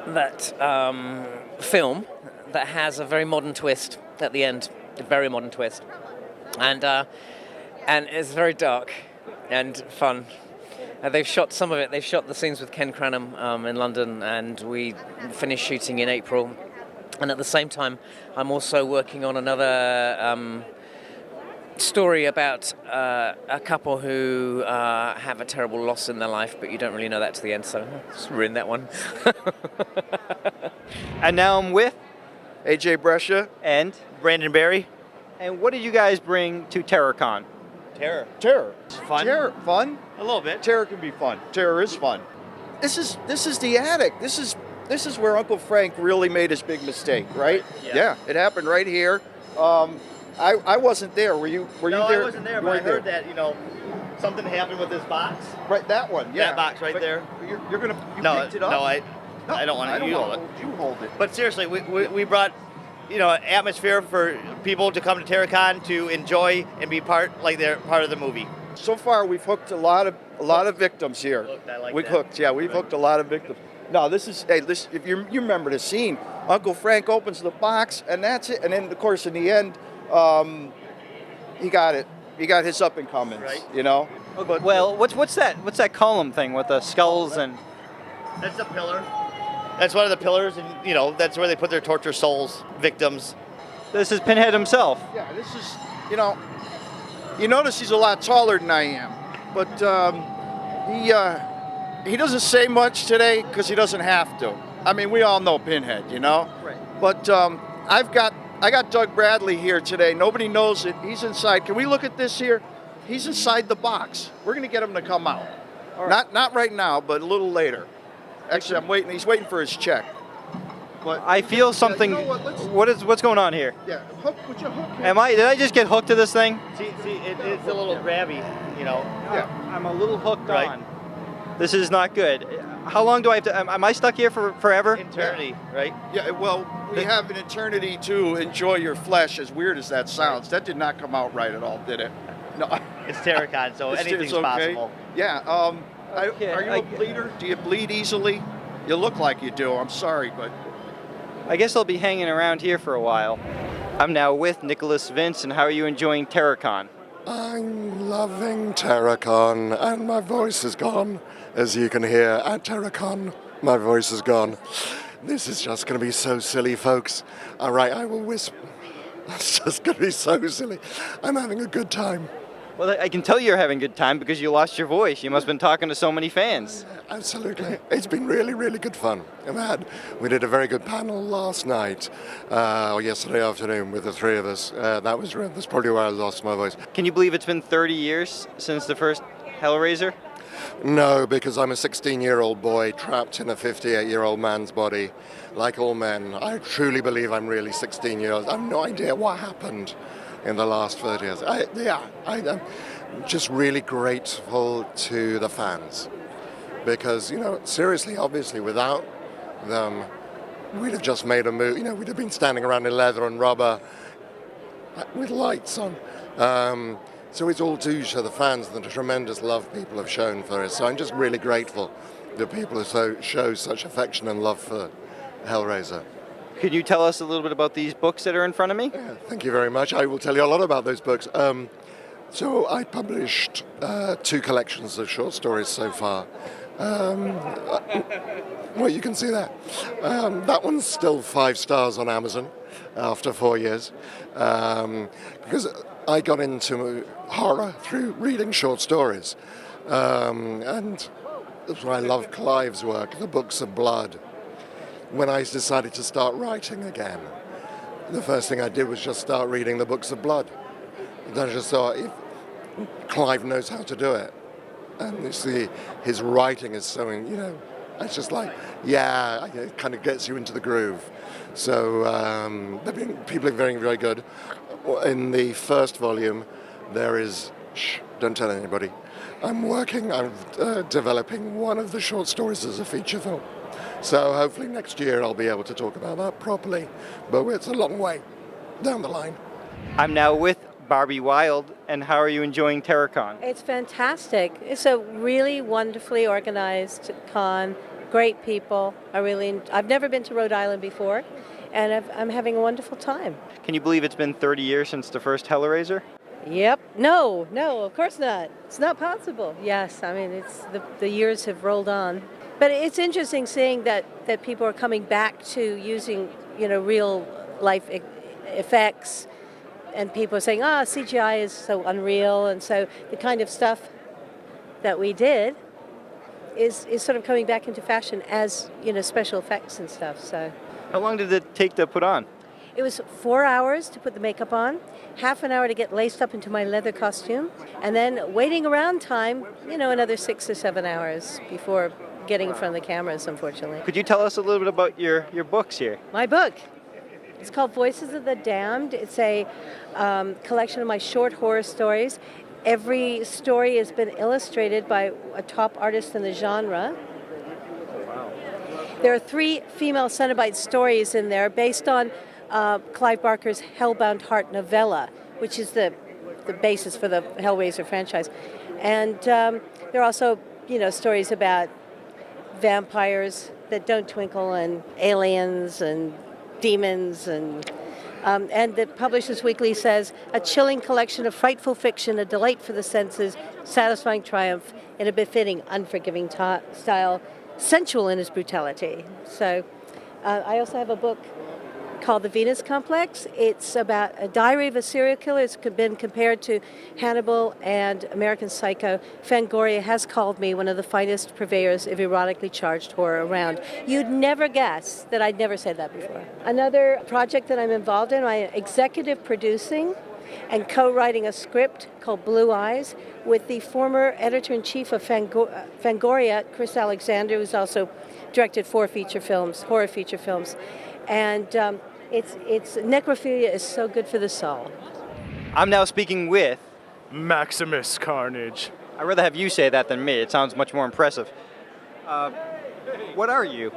that film that has a very modern twist at the end, a very modern twist, and it's very dark and fun. They've shot some of it. They've shot the scenes with Ken Cranham in London, and we finished shooting in April. And at the same time, I'm also working on another story about a couple who have a terrible loss in their life, but you don't really know that to the end, so just ruin that one. And now I'm with AJ Brescia and Brandon Barry. And what did you guys bring to TerrorCon? Terror. Fun? Terror. Fun? A little bit. Terror can be fun. Terror is fun. This is the attic. This is where Uncle Frank really made his big mistake, right? Yeah. It happened right here. I wasn't there. Were you there? I wasn't there, but I heard that, something happened with this box. Right, that one, yeah. That box right there. You picked it up? No, I don't want to. You hold it. You hold it. But seriously, we brought, atmosphere for people to come to TerrorCon to enjoy and be part of the movie. So far, we've hooked a lot of victims here. We've hooked a lot of victims. No, this is, if you remember the scene, Uncle Frank opens the box, and that's it. And then, of course, in the end, he got it. He got his up and comings, right. But, well, what's that column thing with the skulls and? That's the pillar. That's one of the pillars, and that's where they put their torture souls, victims. This is Pinhead himself. Yeah, this is, you notice he's a lot taller than I am, but he doesn't say much today because he doesn't have to. I mean, we all know Pinhead, Right. But I got Doug Bradley here today. Nobody knows it. He's inside. Can we look at this here? He's inside the box. We're going to get him to come out. Right. Not right now, but a little later. Actually, I'm waiting. He's waiting for his check. But I feel something. What's going on here? Yeah, would you hook him? Did I just get hooked to this thing? See, it's a little grabby, Yeah, I'm a little hooked on. This is not good. How long do I have to? Am I stuck here for forever? Eternity, right? Yeah. Well, we have an eternity to enjoy your flesh. As weird as that sounds, that did not come out right at all, did it? No. It's TerrorCon, so anything's possible. Yeah. Are you a bleeder? Do you bleed easily? You look like you do. I'm sorry, but I guess I'll be hanging around here for a while. I'm now with Nicholas Vince, and how are you enjoying TerrorCon? I'm loving TerrorCon, and my voice is gone. As you can hear, at TerrorCon, my voice is gone. This is just going to be so silly, folks. All right, I will whisper. It's just going to be so silly. I'm having a good time. Well, I can tell you're having a good time because you lost your voice. You must have been talking to so many fans. Absolutely. It's been really, really good fun. We did a very good panel last night, or yesterday afternoon with the three of us. That's probably where I lost my voice. Can you believe it's been 30 years since the first Hellraiser? No, because I'm a 16-year-old boy trapped in a 58-year-old man's body. Like all men, I truly believe I'm really 16 years old. I have no idea what happened in the last 30 years. I'm just really grateful to the fans. Because, seriously, obviously, without them, we'd have just made a movie. We'd have been standing around in leather and rubber with lights on. So it's all due to the fans and the tremendous love people have shown for us. So I'm just really grateful that people show such affection and love for Hellraiser. Could you tell us a little bit about these books that are in front of me? Yeah, thank you very much. I will tell you a lot about those books. So I published 2 collections of short stories so far. Well, you can see that. That one's still 5 stars on Amazon after 4 years. Because I got into horror through reading short stories. And that's why I love Clive's work, The Books of Blood. When I decided to start writing again, the first thing I did was just start reading The Books of Blood. And I just thought, if Clive knows how to do it, and you see his writing is so, it's just like, yeah, it kind of gets you into the groove. So people are very, very good. In the first volume, there is, don't tell anybody, I'm developing one of the short stories as a feature film. So hopefully next year I'll be able to talk about that properly, but it's a long way down the line. I'm now with Barbie Wild, and how are you enjoying TerraCon? It's fantastic. It's a really wonderfully organized con, great people. I've never been to Rhode Island before, and I'm having a wonderful time. Can you believe it's been 30 years since the first Hellraiser? Yep. No, of course not. It's not possible. Yes, I mean, it's the years have rolled on. But it's interesting seeing that people are coming back to using, real life effects, and people are saying, CGI is so unreal, and so the kind of stuff that we did is sort of coming back into fashion as, special effects and stuff. So. How long did it take to put on? It was 4 hours to put the makeup on, half an hour to get laced up into my leather costume, and then waiting around time, another 6 or 7 hours before getting in front of the cameras, unfortunately. Could you tell us a little bit about your books here? My book. It's called Voices of the Damned. It's a collection of my short horror stories. Every story has been illustrated by a top artist in the genre. There are 3 female Cenobite stories in there based on Clive Barker's Hellbound Heart novella, which is the basis for the Hellraiser franchise. And there are also, stories about vampires that don't twinkle, and aliens and demons, and the Publishers Weekly says, a chilling collection of frightful fiction, a delight for the senses, satisfying triumph in a befitting, unforgiving style, sensual in its brutality. So I also have a book called The Venus Complex. It's about a diary of a serial killer. It's been compared to Hannibal and American Psycho. Fangoria has called me one of the finest purveyors of erotically charged horror around. You'd never guess that I'd never said that before. Another project that I'm involved in, I'm executive producing and co-writing a script called Blue Eyes with the former editor-in-chief of Fangoria, Chris Alexander, who's also directed 4 horror feature films. And it's necrophilia is so good for the soul. I'm now speaking with Maximus Carnage. I'd rather have you say that than me. It sounds much more impressive. What are you?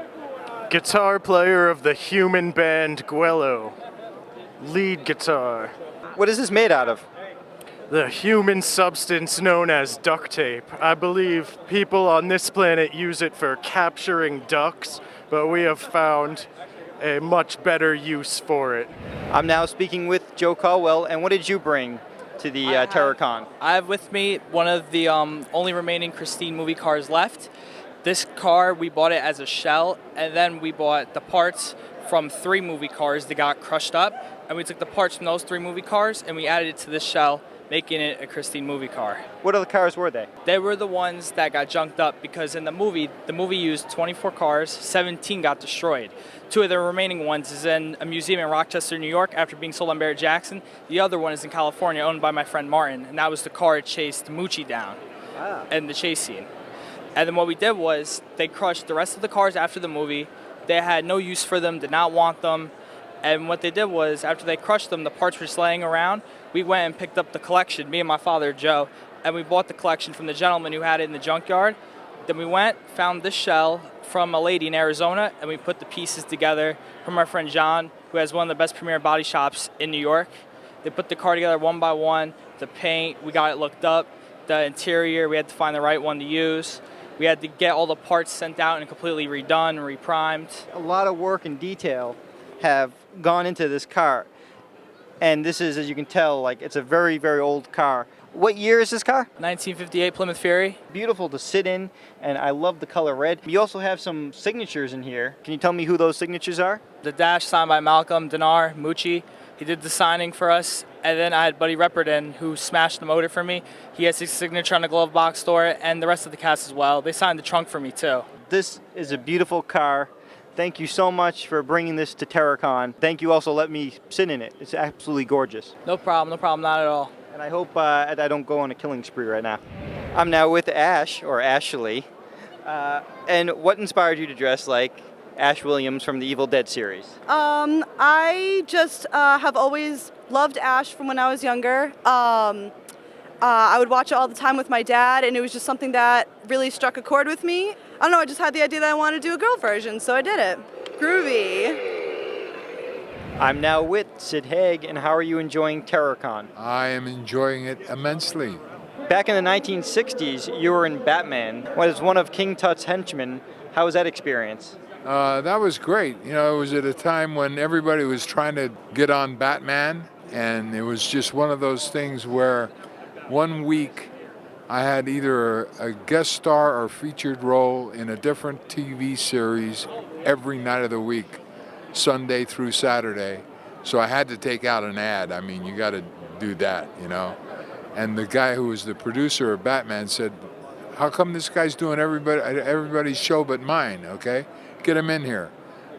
Guitar player of the human band Guello. Lead guitar. What is this made out of? The human substance known as duct tape. I believe people on this planet use it for capturing ducks, but we have found a much better use for it. I'm now speaking with Joe Caldwell, and what did you bring to the TerraCon? I have with me one of the only remaining Christine movie cars left. This car, we bought it as a shell, and then we bought the parts from 3 movie cars that got crushed up, and we took the parts from those 3 movie cars and we added it to this shell, making it a Christine movie car. What other cars were they? They were the ones that got junked up because in the movie used 24 cars, 17 got destroyed. 2 of the remaining ones is in a museum in Rochester, New York after being sold on Barrett-Jackson. The other one is in California, owned by my friend Martin, and that was the car that chased Moochie down in the chase scene. And then what we did was they crushed the rest of the cars after the movie. They had no use for them, did not want them. And what they did was, after they crushed them, the parts were just laying around. We went and picked up the collection, me and my father, Joe, and we bought the collection from the gentleman who had it in the junkyard. Then we went, found this shell from a lady in Arizona, and we put the pieces together from our friend John, who has one of the best premier body shops in New York. They put the car together one by one, the paint, we got it looked up, the interior, we had to find the right one to use. We had to get all the parts sent out and completely redone, reprimed. A lot of work and detail have gone into this car. And this is, as you can tell, like it's a very, very old car. What year is this car? 1958 Plymouth Fury. Beautiful to sit in, and I love the color red. You also have some signatures in here. Can you tell me who those signatures are? The dash signed by Malcolm, Dinar, Moochie, He did the signing for us, and then I had Buddy Repperton, who smashed the motor for me. He has his signature on the glove box store, and the rest of the cast as well. They signed the trunk for me, too. This is a beautiful car. Thank you so much for bringing this to TerraCon. Thank you also let me sit in it. It's absolutely gorgeous. No problem, not at all. And I hope I don't go on a killing spree right now. I'm now with Ash, or Ashley. And what inspired you to dress like Ash Williams from the Evil Dead series? I just have always loved Ash from when I was younger. I would watch it all the time with my dad, and it was just something that really struck a chord with me. I don't know, I just had the idea that I wanted to do a girl version, so I did it. Groovy. I'm now with Sid Haig, and how are you enjoying TerraCon? I am enjoying it immensely. Back in the 1960s, you were in Batman. As one of King Tut's henchmen, how was that experience? That was great. You know, it was at a time when everybody was trying to get on Batman, and it was just one of those things where 1 week I had either a guest star or featured role in a different TV series every night of the week, Sunday through Saturday. So I had to take out an ad. I mean, you got to do that, you know. And the guy who was the producer of Batman said, "How come this guy's doing everybody's show but mine, okay? Get him in here."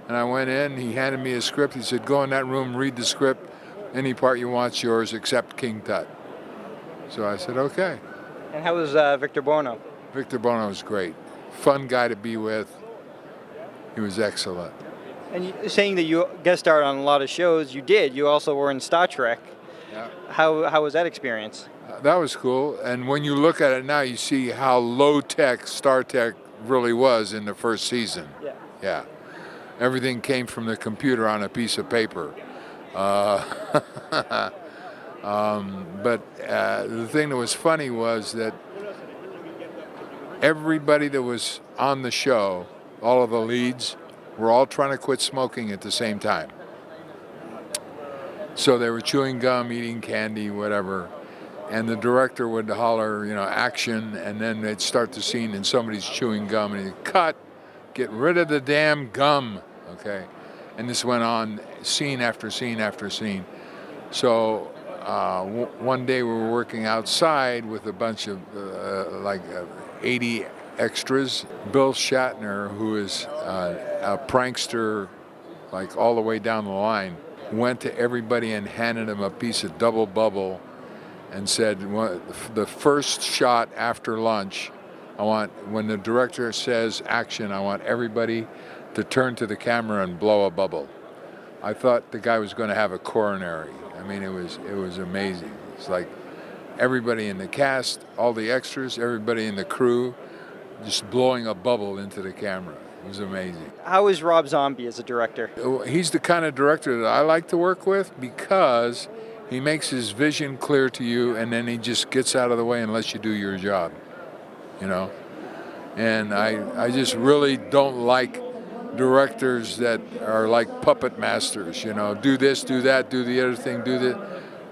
And I went in, he handed me a script. He said, "Go in that room, read the script. Any part you want's yours except King Tut." So I said, okay. And how was Victor Bono? Victor Bono was great. Fun guy to be with. He was excellent. And saying that you guest starred on a lot of shows, you did. You also were in Star Trek. Yeah. How was that experience? That was cool. And when you look at it now, you see how low-tech Star Trek really was in the first season. Yeah. Yeah. Everything came from the computer on a piece of paper. But the thing that was funny was that everybody that was on the show, all of the leads, were all trying to quit smoking at the same time. So they were chewing gum, eating candy, whatever. And the director would holler, you know, action, and then they'd start the scene and somebody's chewing gum and he'd cut, get rid of the damn gum, okay? And this went on scene after scene after scene. So one day we were working outside with a bunch of 80 extras. Bill Shatner, who is a prankster, like all the way down the line, went to everybody and handed them a piece of double bubble and said, the first shot after lunch, when the director says action, I want everybody to turn to the camera and blow a bubble. I thought the guy was going to have a coronary. I mean, it was amazing. It's like everybody in the cast, all the extras, everybody in the crew, just blowing a bubble into the camera. It was amazing. How is Rob Zombie as a director? He's the kind of director that I like to work with because he makes his vision clear to you and then he just gets out of the way and lets you do your job, you know? And I just really don't like directors that are like puppet masters, you know, do this, do that, do the other thing, do this.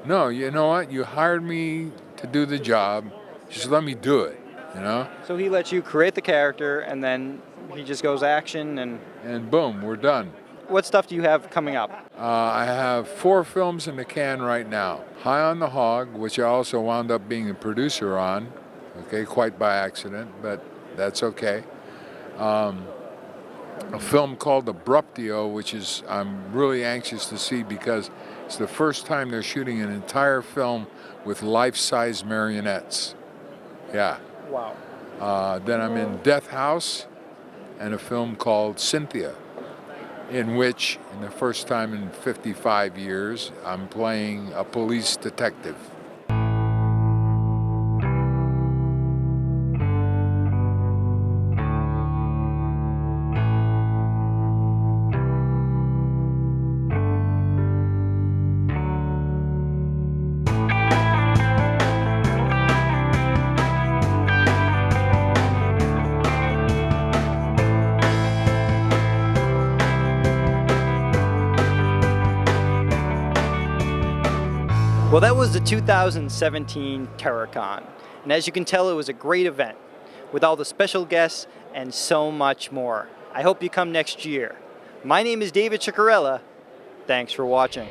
No, you know what? You hired me to do the job. Just let me do it, you know? So he lets you create the character and then he just goes action and boom, we're done. What stuff do you have coming up? I have 4 films in the can right now. High on the Hog, which I also wound up being a producer on, okay, quite by accident, but that's okay. A film called Abruptio, which is I'm really anxious to see because it's the first time they're shooting an entire film with life-size marionettes. Yeah. Wow. Then I'm in Death House and a film called Cynthia, in which, in the first time in 55 years, I'm playing a police detective. Well, that was the 2017 TerraCon, and as you can tell, it was a great event with all the special guests and so much more. I hope you come next year. My name is David Ciccariella. Thanks for watching.